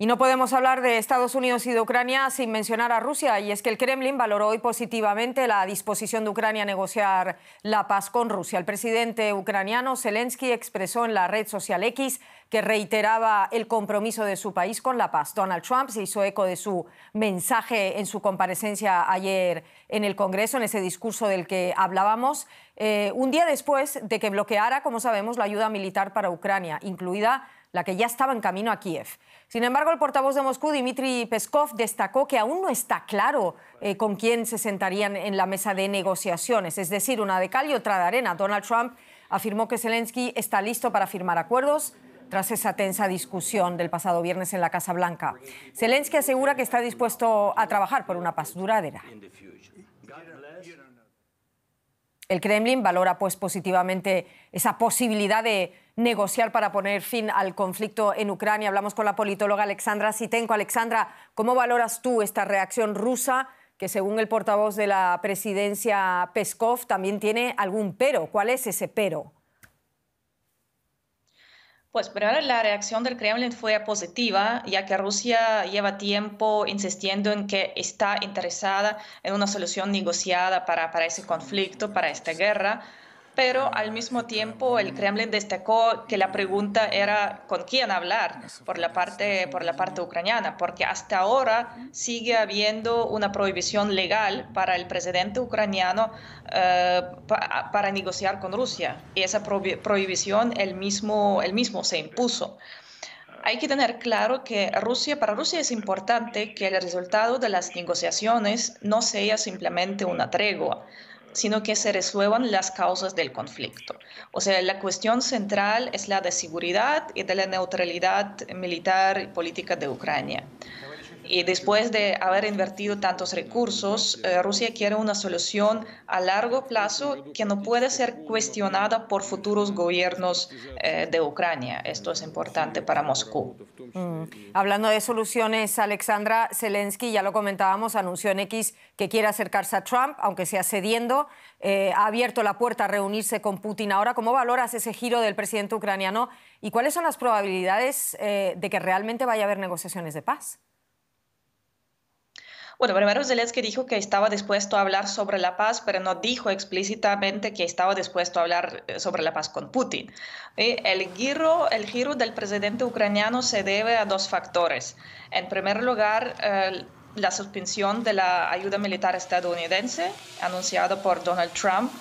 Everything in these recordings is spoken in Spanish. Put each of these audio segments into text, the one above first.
Y no podemos hablar de Estados Unidos y de Ucrania sin mencionar a Rusia, y es que el Kremlin valoró hoy positivamente la disposición de Ucrania a negociar la paz con Rusia. El presidente ucraniano Zelensky expresó en la red social X que reiteraba el compromiso de su país con la paz. Donald Trump se hizo eco de su mensaje en su comparecencia ayer en el Congreso, en ese discurso del que hablábamos, un día después de que bloqueara, como sabemos, la ayuda militar para Ucrania, incluida la que ya estaba en camino a Kiev. Sin embargo, el portavoz de Moscú, Dmitry Peskov, destacó que aún no está claro con quién se sentarían en la mesa de negociaciones, es decir, una de cal y otra de arena. Donald Trump afirmó que Zelensky está listo para firmar acuerdos tras esa tensa discusión del pasado viernes en la Casa Blanca. Zelensky asegura que está dispuesto a trabajar por una paz duradera. El Kremlin valora pues positivamente esa posibilidad de negociar para poner fin al conflicto en Ucrania. Hablamos con la politóloga Alexandra Sitenko. Alexandra, ¿cómo valoras tú esta reacción rusa que, según el portavoz de la presidencia Peskov, también tiene algún pero? ¿Cuál es ese pero? Pues primero la reacción del Kremlin fue positiva, ya que Rusia lleva tiempo insistiendo en que está interesada en una solución negociada para ese conflicto, para esta guerra, pero al mismo tiempo el Kremlin destacó que la pregunta era con quién hablar por la parte ucraniana, porque hasta ahora sigue habiendo una prohibición legal para el presidente ucraniano para negociar con Rusia, y esa prohibición él mismo se impuso. Hay que tener claro que para Rusia es importante que el resultado de las negociaciones no sea simplemente una tregua, sino que se resuelvan las causas del conflicto. O sea, la cuestión central es la de seguridad y de la neutralidad militar y política de Ucrania. Y después de haber invertido tantos recursos, Rusia quiere una solución a largo plazo que no puede ser cuestionada por futuros gobiernos de Ucrania. Esto es importante para Moscú. Hablando de soluciones, Alexandra, Zelensky, ya lo comentábamos, anunció en X que quiere acercarse a Trump, aunque sea cediendo. Ha abierto la puerta a reunirse con Putin ahora. ¿Cómo valoras ese giro del presidente ucraniano y cuáles son las probabilidades de que realmente vaya a haber negociaciones de paz? Bueno, primero Zelensky dijo que estaba dispuesto a hablar sobre la paz, pero no dijo explícitamente que estaba dispuesto a hablar sobre la paz con Putin. El giro del presidente ucraniano se debe a dos factores. En primer lugar, la suspensión de la ayuda militar estadounidense anunciada por Donald Trump.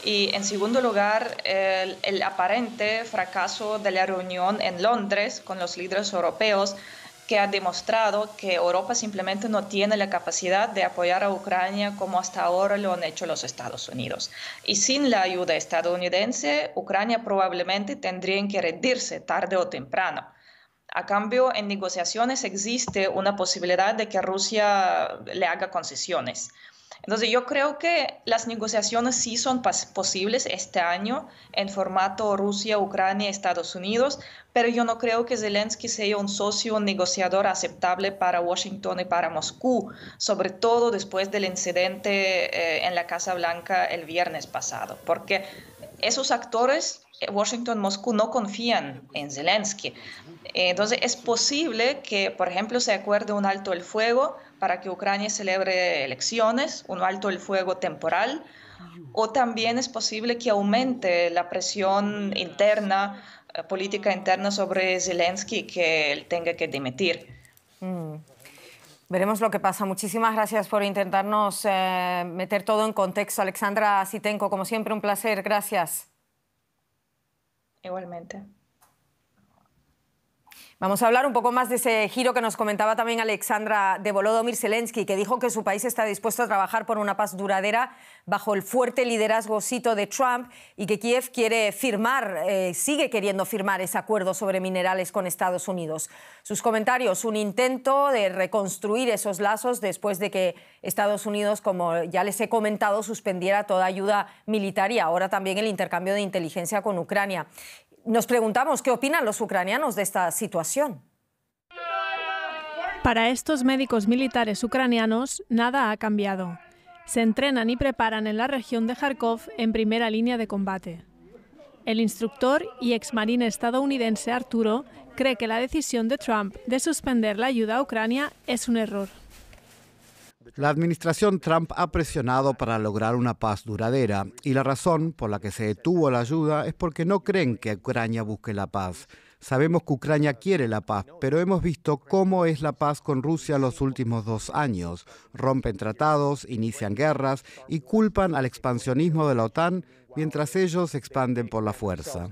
Y en segundo lugar, el aparente fracaso de la reunión en Londres con los líderes europeos, que ha demostrado que Europa simplemente no tiene la capacidad de apoyar a Ucrania como hasta ahora lo han hecho los Estados Unidos. Y sin la ayuda estadounidense, Ucrania probablemente tendría que rendirse tarde o temprano. A cambio, en negociaciones existe una posibilidad de que Rusia le haga concesiones. Entonces yo creo que las negociaciones sí son posibles este año en formato Rusia, Ucrania, Estados Unidos, pero yo no creo que Zelensky sea un socio negociador aceptable para Washington y para Moscú, sobre todo después del incidente en la Casa Blanca el viernes pasado, porque esos actores, Washington y Moscú, no confían en Zelensky. Entonces es posible que, por ejemplo, se acuerde un alto el fuego para que Ucrania celebre elecciones, un alto el fuego temporal, o también es posible que aumente la presión interna, política interna sobre Zelensky, que él tenga que dimitir. Veremos lo que pasa. Muchísimas gracias por intentarnos meter todo en contexto. Alexandra Sitenko, como siempre, un placer. Gracias. Igualmente. Vamos a hablar un poco más de ese giro que nos comentaba también Alexandra, de Volodymyr Zelensky, que dijo que su país está dispuesto a trabajar por una paz duradera bajo el fuerte liderazgo cito de Trump, y que Kiev quiere sigue queriendo firmar ese acuerdo sobre minerales con Estados Unidos. Sus comentarios, un intento de reconstruir esos lazos después de que Estados Unidos, como ya les he comentado, suspendiera toda ayuda militar y ahora también el intercambio de inteligencia con Ucrania. Nos preguntamos qué opinan los ucranianos de esta situación. Para estos médicos militares ucranianos, nada ha cambiado. Se entrenan y preparan en la región de Kharkov en primera línea de combate. El instructor y exmarine estadounidense Arturo cree que la decisión de Trump de suspender la ayuda a Ucrania es un error. La administración Trump ha presionado para lograr una paz duradera y la razón por la que se detuvo la ayuda es porque no creen que Ucrania busque la paz. Sabemos que Ucrania quiere la paz, pero hemos visto cómo es la paz con Rusia en los últimos 2 años. Rompen tratados, inician guerras y culpan al expansionismo de la OTAN mientras ellos se expanden por la fuerza.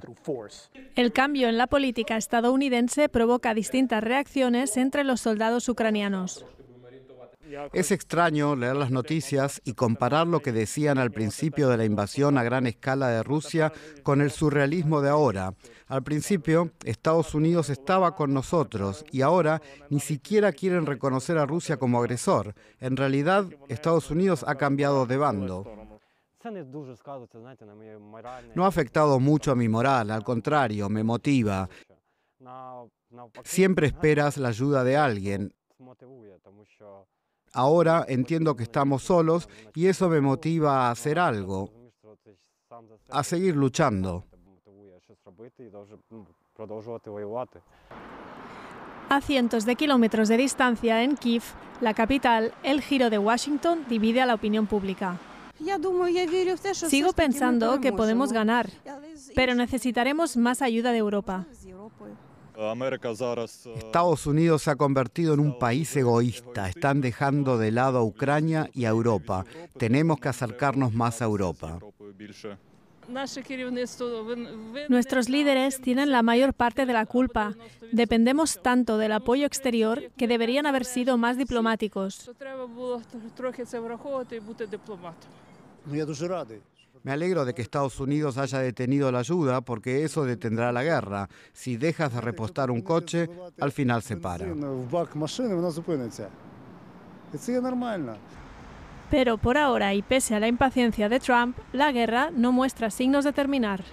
El cambio en la política estadounidense provoca distintas reacciones entre los soldados ucranianos. Es extraño leer las noticias y comparar lo que decían al principio de la invasión a gran escala de Rusia con el surrealismo de ahora. Al principio, Estados Unidos estaba con nosotros y ahora ni siquiera quieren reconocer a Rusia como agresor. En realidad, Estados Unidos ha cambiado de bando. No ha afectado mucho a mi moral, al contrario, me motiva. Siempre esperas la ayuda de alguien. Ahora entiendo que estamos solos y eso me motiva a hacer algo, a seguir luchando. A cientos de kilómetros de distancia, en Kiev, la capital, el giro de Washington divide a la opinión pública. Sigo pensando que podemos ganar, pero necesitaremos más ayuda de Europa. Estados Unidos se ha convertido en un país egoísta. Están dejando de lado a Ucrania y a Europa. Tenemos que acercarnos más a Europa. Nuestros líderes tienen la mayor parte de la culpa. Dependemos tanto del apoyo exterior que deberían haber sido más diplomáticos. Me alegro de que Estados Unidos haya detenido la ayuda porque eso detendrá la guerra. Si dejas de repostar un coche, al final se para. Pero por ahora, y pese a la impaciencia de Trump, la guerra no muestra signos de terminar.